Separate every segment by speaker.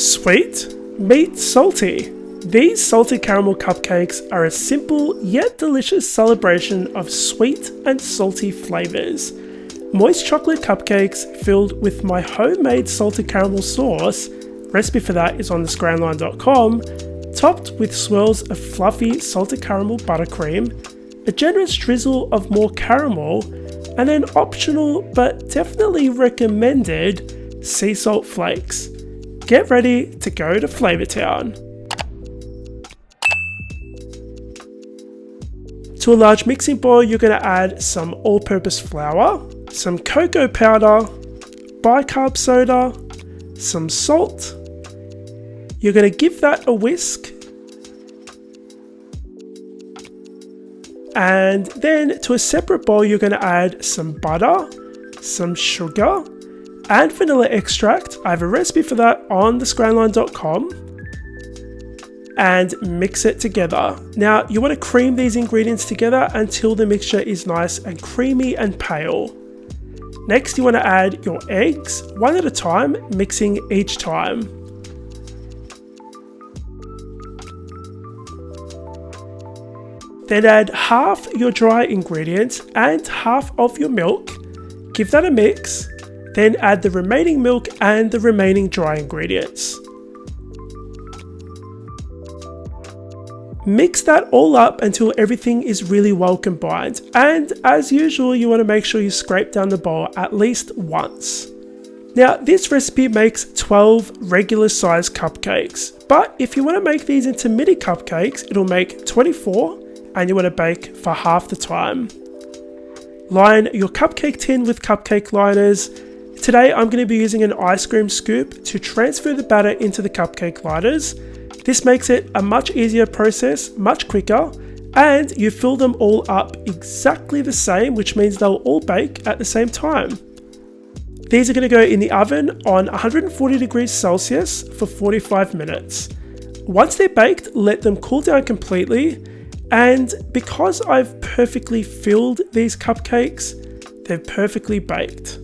Speaker 1: Sweet meets salty. These salted caramel cupcakes are a simple yet delicious celebration of sweet and salty flavours. Moist chocolate cupcakes filled with my homemade salted caramel sauce, recipe for that is on thescranline.com, topped with swirls of fluffy salted caramel buttercream, a generous drizzle of more caramel, and an optional but definitely recommended sea salt flakes. Get ready to go to Flavour Town. To a large mixing bowl, you're going to add some all-purpose flour, some cocoa powder, bicarb soda, some salt. You're going to give that a whisk. And then to a separate bowl, you're going to add some butter, some sugar, and vanilla extract. I have a recipe for that on thescranline.com. And mix it together. Now you want to cream these ingredients together until the mixture is nice and creamy and pale. Next you want to add your eggs, one at a time, mixing each time. Then add half your dry ingredients and half of your milk. Give that a mix. Then add the remaining milk and the remaining dry ingredients. Mix that all up until everything is really well combined, and as usual you want to make sure you scrape down the bowl at least once. Now this recipe makes 12 regular sized cupcakes, but if you want to make these into mini cupcakes it'll make 24 and you want to bake for half the time. Line your cupcake tin with cupcake liners. Today I'm going to be using an ice cream scoop to transfer the batter into the cupcake liners. This makes it a much easier process, much quicker, and you fill them all up exactly the same, which means they'll all bake at the same time. These are going to go in the oven on 140 degrees Celsius for 45 minutes. Once they're baked, let them cool down completely, and because I've perfectly filled these cupcakes, they're perfectly baked.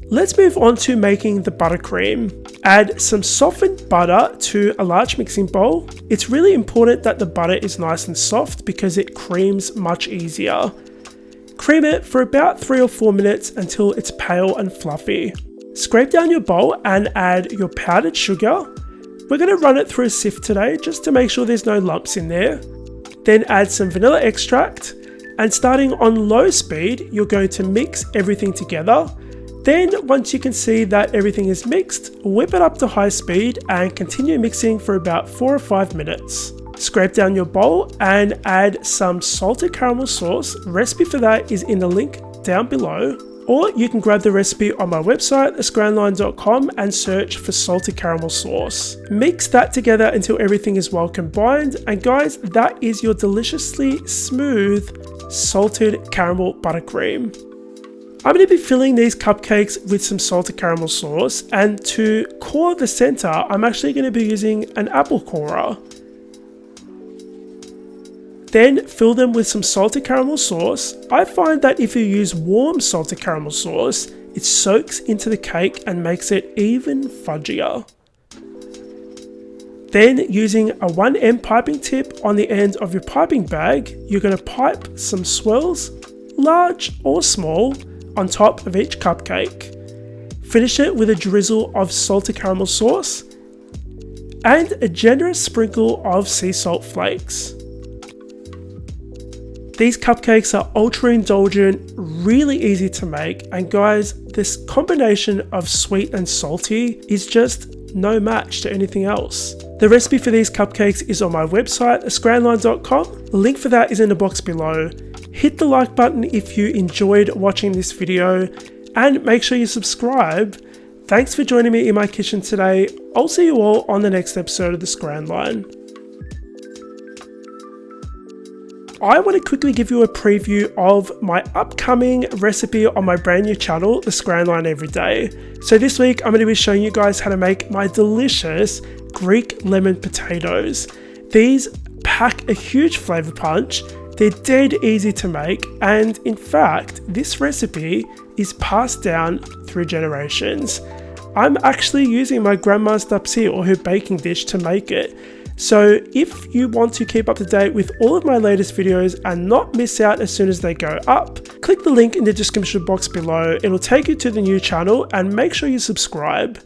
Speaker 1: Let's move on to making the buttercream. Add some softened butter to a large mixing bowl. It's really important that the butter is nice and soft because it creams much easier. Cream it for about 3 or 4 minutes until it's pale and fluffy. Scrape down your bowl and add your powdered sugar. We're going to run it through a sieve today just to make sure there's no lumps in there. Then add some vanilla extract, and starting on low speed, you're going to mix everything together. Then, once you can see that everything is mixed, whip it up to high speed and continue mixing for about 4 or 5 minutes. Scrape down your bowl and add some salted caramel sauce. Recipe for that is in the link down below. Or you can grab the recipe on my website, thescranline.com, and search for salted caramel sauce. Mix that together until everything is well combined. And guys, that is your deliciously smooth salted caramel buttercream. I'm going to be filling these cupcakes with some salted caramel sauce, and to core the center, I'm actually going to be using an apple corer. Then fill them with some salted caramel sauce. I find that if you use warm salted caramel sauce, it soaks into the cake and makes it even fudgier. Then using a 1M piping tip on the end of your piping bag, you're going to pipe some swirls, large or small, on top of each cupcake. Finish it with a drizzle of salted caramel sauce and a generous sprinkle of sea salt flakes. These cupcakes are ultra indulgent, really easy to make, and guys, this combination of sweet and salty is just no match to anything else. The recipe for these cupcakes is on my website, scranline.com. The link for that is in the box below. Hit the like button if you enjoyed watching this video, and make sure you subscribe. Thanks for joining me in my kitchen today. I'll see you all on the next episode of the Scran Line. I want to quickly give you a preview of my upcoming recipe on my brand new channel, The Scran Line Everyday. So this week I'm going to be showing you guys how to make my delicious Greek lemon potatoes. These pack a huge flavor punch, they're dead easy to make, and in fact this recipe is passed down through generations. I'm actually using my grandma's tapsi or her baking dish to make it. So if you want to keep up to date with all of my latest videos and not miss out as soon as they go up, click the link in the description box below. It'll take you to the new channel and make sure you subscribe.